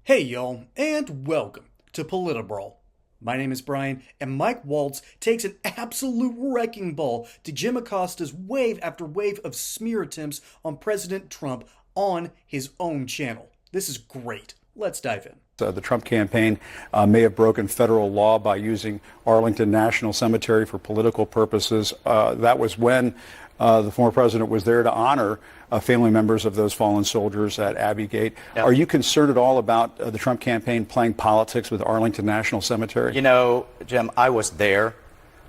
Hey y'all, and welcome to Politibrawl. My name is Brian, and Mike Waltz takes an absolute wrecking ball to Jim Acosta's wave after wave of smear attempts on President Trump on his own channel. This is great. Let's dive in. The Trump campaign may have broken federal law by using Arlington National Cemetery for political purposes. That was when the former president was there to honor family members of those fallen soldiers at Abbey Gate. Yep. Are you concerned at all about the Trump campaign playing politics with Arlington National Cemetery? You know, Jim, I was there.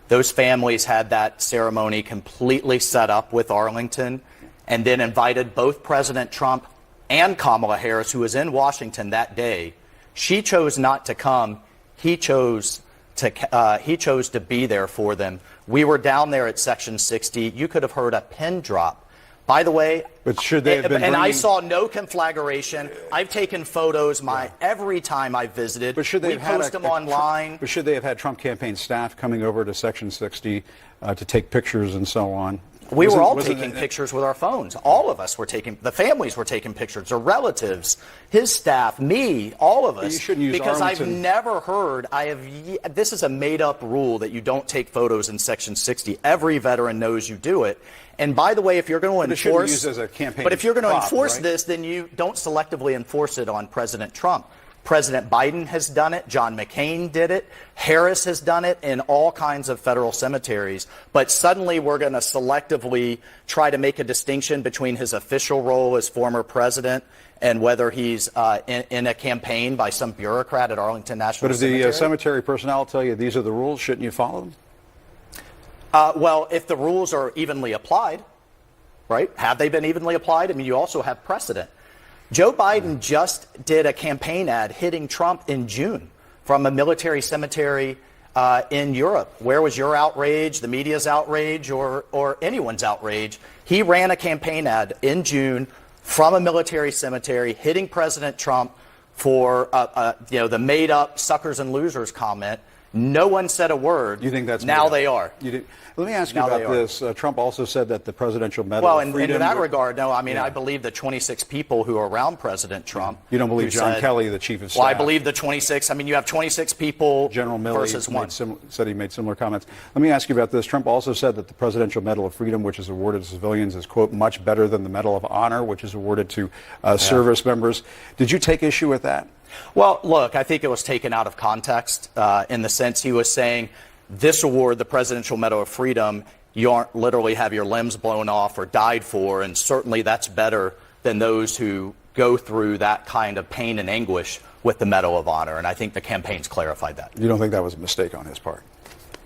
Those families had that ceremony completely set up with Arlington and then invited both President Trump and Kamala Harris, who was in Washington that day. She chose not to come. He chose to be there for them. We were down there at Section 60. You could have heard a pin drop. By the way, but should they have been I saw no conflagration. I've taken photos every time I visited. But should they we post them online. But should they have had Trump campaign staff coming over to Section 60 to take pictures and so on? We were all taking pictures with our phones. All of us were taking, the families were taking pictures, their relatives, his staff, me, all of us. You shouldn't use because Arlington. I've never heard, this is a made-up rule that you don't take photos in Section 60. Every veteran knows you do it. And by the way, if you're going to enforce, as a campaign but if you're going to enforce right? this, then you don't selectively enforce it on President Trump. President Biden has done it. John McCain did it. Harris has done it in all kinds of federal cemeteries. But suddenly we're going to selectively try to make a distinction between his official role as former president and whether he's in a campaign by some bureaucrat at Arlington National Cemetery. But if the cemetery personnel tell you these are the rules, shouldn't you follow them? Well, if the rules are evenly applied, right? Have they been evenly applied? I mean, you also have precedent. Joe Biden just did a campaign ad hitting Trump in June from a military cemetery in Europe. Where was your outrage, the media's outrage, or anyone's outrage? He ran a campaign ad in June from a military cemetery hitting President Trump for the made-up suckers and losers comment. No one said a word. You think that's now they are. Let me ask you now about this. Trump also said that the Presidential Medal well, of Freedom... in that regard, no. I mean, I believe the 26 people who are around President Trump... You don't believe John Kelly, the chief of staff? Well, I believe the 26. I mean, you have 26 people General Milley versus one. Said he made similar comments. Let me ask you about this. Trump also said that the Presidential Medal of Freedom, which is awarded to civilians, is, quote, much better than the Medal of Honor, which is awarded to service members. Did you take issue with that? Well, look, I think it was taken out of context in the sense he was saying this award, the Presidential Medal of Freedom, you aren't literally have your limbs blown off or died for, and certainly that's better than those who go through that kind of pain and anguish with the Medal of Honor. And I think the campaign's clarified that. You don't think that was a mistake on his part?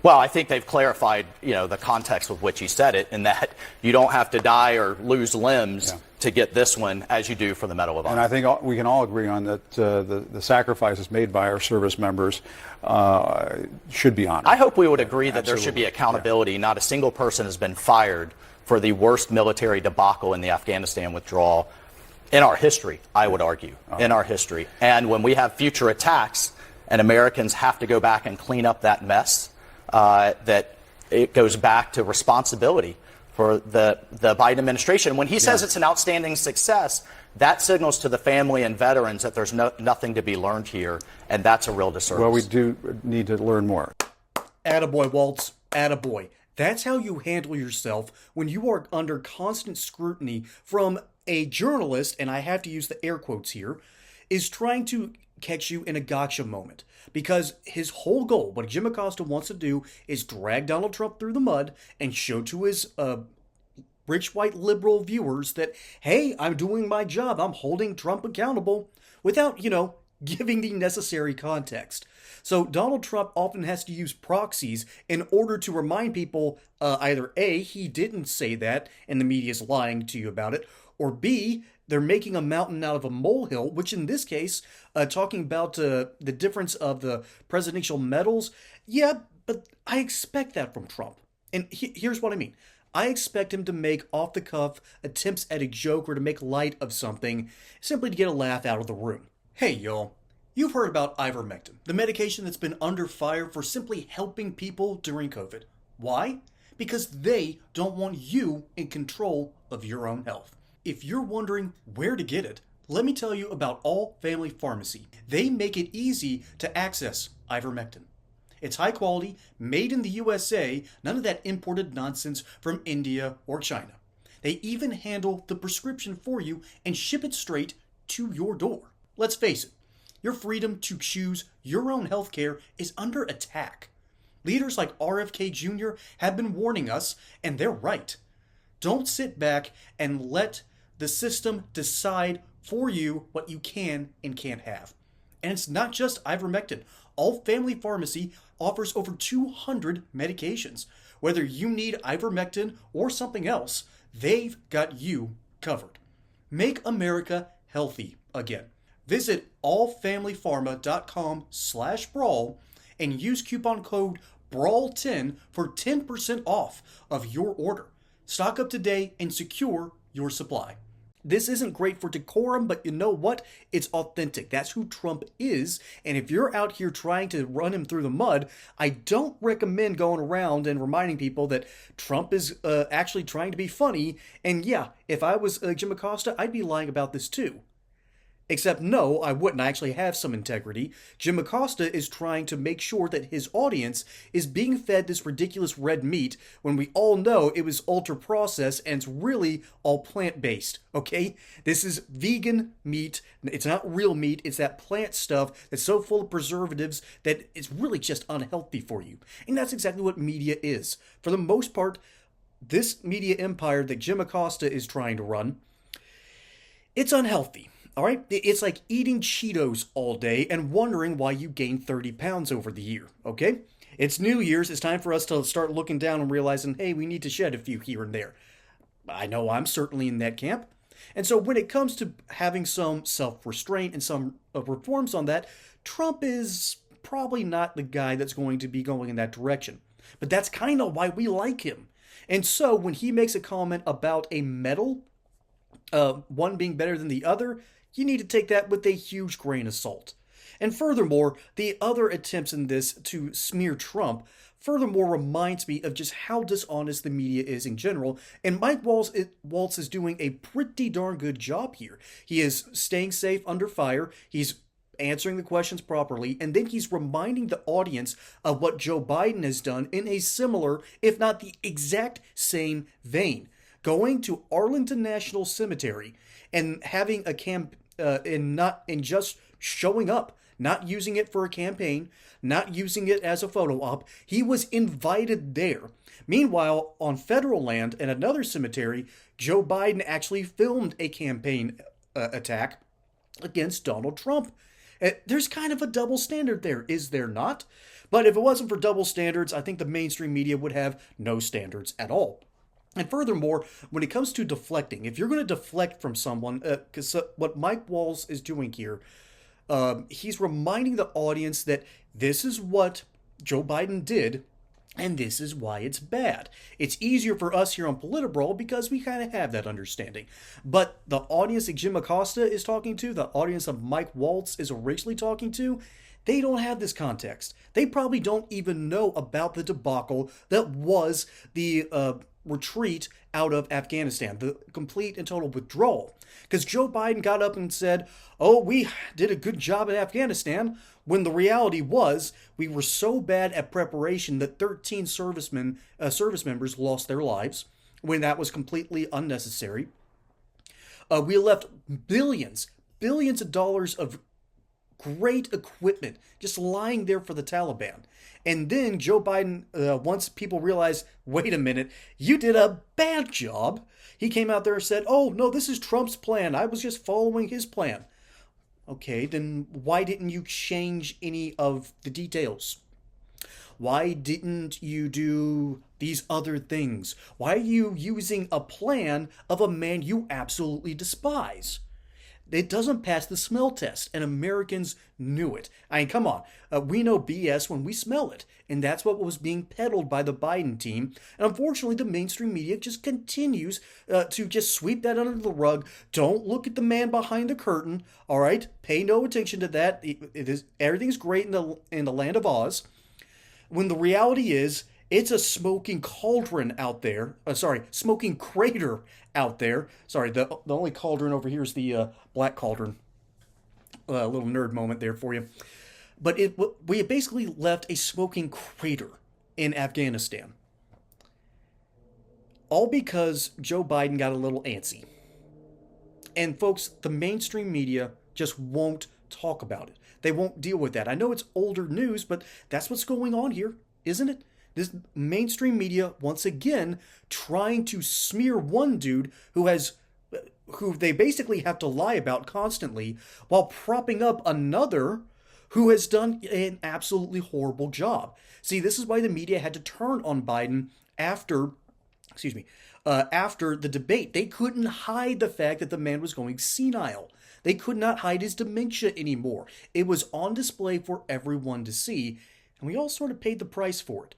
Well, I think they've clarified, the context with which he said it, in that you don't have to die or lose limbs to get this one as you do for the Medal of Honor. And I think we can all agree on that the sacrifices made by our service members should be honored. I hope we would agree that Absolutely. there should be accountability. Not a single person has been fired for the worst military debacle in the Afghanistan withdrawal in our history, I would argue, in our history. And when we have future attacks and Americans have to go back and clean up that mess, that it goes back to responsibility for the Biden administration. When he says it's an outstanding success, that signals to the family and veterans that there's nothing to be learned here, and that's a real disservice. Well, we do need to learn more. Attaboy, Waltz. Attaboy. That's how you handle yourself when you are under constant scrutiny from a journalist, and I have to use the air quotes here, is trying to catch you in a gotcha moment. Because his whole goal, what Jim Acosta wants to do, is drag Donald Trump through the mud and show to his rich white liberal viewers that, hey, I'm doing my job. I'm holding Trump accountable without, giving the necessary context. So Donald Trump often has to use proxies in order to remind people either A, he didn't say that and the media's lying to you about it, or B, they're making a mountain out of a molehill, which in this case, talking about the difference of the presidential medals. Yeah, but I expect that from Trump. And here's what I mean. I expect him to make off-the-cuff attempts at a joke or to make light of something simply to get a laugh out of the room. Hey, y'all. You've heard about ivermectin, the medication that's been under fire for simply helping people during COVID. Why? Because they don't want you in control of your own health. If you're wondering where to get it, Let me tell you about All Family Pharmacy. They make it easy to access ivermectin. It's high quality, made in the USA, none of that imported nonsense from India or China. They even handle the prescription for you and ship it straight to your door. Let's face it, your freedom to choose your own healthcare is under attack. Leaders like RFK Jr. have been warning us, and they're right. Don't sit back and let the system decide for you what you can and can't have. And it's not just ivermectin. All Family Pharmacy offers over 200 medications. Whether you need ivermectin or something else, they've got you covered. Make America healthy again. Visit allfamilypharma.com/brawl and use coupon code BRAWL10 for 10% off of your order. Stock up today and secure your supply. This isn't great for decorum, but you know what? It's authentic. That's who Trump is. And if you're out here trying to run him through the mud, I don't recommend going around and reminding people that Trump is actually trying to be funny. And yeah, if I was Jim Acosta, I'd be lying about this too. Except no, I wouldn't. I actually have some integrity. Jim Acosta is trying to make sure that his audience is being fed this ridiculous red meat when we all know it was ultra-processed and it's really all plant-based, okay? This is vegan meat. It's not real meat. It's that plant stuff that's so full of preservatives that it's really just unhealthy for you. And that's exactly what media is. For the most part, this media empire that Jim Acosta is trying to run, it's unhealthy. All right, it's like eating Cheetos all day and wondering why you gained 30 pounds over the year, okay? It's New Year's. It's time for us to start looking down and realizing, hey, we need to shed a few here and there. I know I'm certainly in that camp. And so when it comes to having some self-restraint and some reforms on that, Trump is probably not the guy that's going to be going in that direction. But that's kind of why we like him. And so when he makes a comment about a medal, one being better than the other, you need to take that with a huge grain of salt. And furthermore, the other attempts in this to smear Trump furthermore reminds me of just how dishonest the media is in general, and Mike Waltz is doing a pretty darn good job here. He is staying safe under fire, he's answering the questions properly, and then he's reminding the audience of what Joe Biden has done in a similar, if not the exact same vein. Going to Arlington National Cemetery and having a camp and just showing up, not using it for a campaign, not using it as a photo op. He was invited there. Meanwhile, on federal land and another cemetery, Joe Biden actually filmed a campaign attack against Donald Trump. There's kind of a double standard there, is there not? But if it wasn't for double standards, I think the mainstream media would have no standards at all. And furthermore, when it comes to deflecting, if you're going to deflect from someone, because what Mike Waltz is doing here, he's reminding the audience that this is what Joe Biden did, and this is why it's bad. It's easier for us here on Politibrawl because we kind of have that understanding. But the audience that Jim Acosta is talking to, the audience that Mike Waltz is originally talking to, they don't have this context. They probably don't even know about the debacle that was the retreat out of Afghanistan, the complete and total withdrawal. Because Joe Biden got up and said, oh, we did a good job at Afghanistan, when the reality was we were so bad at preparation that 13 service members lost their lives, when that was completely unnecessary. We left billions of dollars of great equipment just lying there for the Taliban. And then Joe Biden, once people realized, wait a minute, you did a bad job, he came out there and said, oh, no, this is Trump's plan. I was just following his plan. Okay, then why didn't you change any of the details? Why didn't you do these other things? Why are you using a plan of a man you absolutely despise? It doesn't pass the smell test, and Americans knew it. I mean, come on. We know BS when we smell it, and that's what was being peddled by the Biden team. And unfortunately, the mainstream media just continues to just sweep that under the rug. Don't look at the man behind the curtain, all right? Pay no attention to that. Everything's great in the land of Oz. When the reality is It's a smoking cauldron out there. Smoking crater out there. Sorry, the only cauldron over here is the black cauldron. A little nerd moment there for you. But we have basically left a smoking crater in Afghanistan. All because Joe Biden got a little antsy. And folks, the mainstream media just won't talk about it. They won't deal with that. I know it's older news, but that's what's going on here, isn't it? This mainstream media, once again, trying to smear one dude who they basically have to lie about constantly, while propping up another who has done an absolutely horrible job. See, this is why the media had to turn on Biden after the debate. They couldn't hide the fact that the man was going senile. They could not hide his dementia anymore. It was on display for everyone to see, and we all sort of paid the price for it.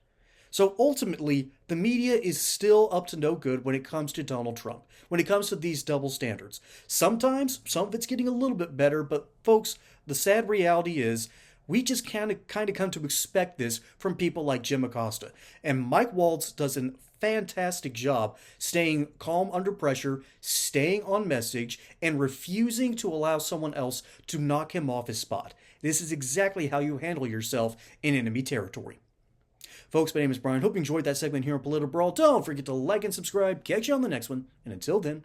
So ultimately, the media is still up to no good when it comes to Donald Trump, when it comes to these double standards. Sometimes, some of it's getting a little bit better, but folks, the sad reality is we just kind of come to expect this from people like Jim Acosta. And Mike Waltz does a fantastic job staying calm under pressure, staying on message, and refusing to allow someone else to knock him off his spot. This is exactly how you handle yourself in enemy territory. Folks, my name is Brian. Hope you enjoyed that segment here on Political Brawl. Don't forget to like and subscribe. Catch you on the next one. And until then,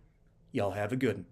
y'all have a good one.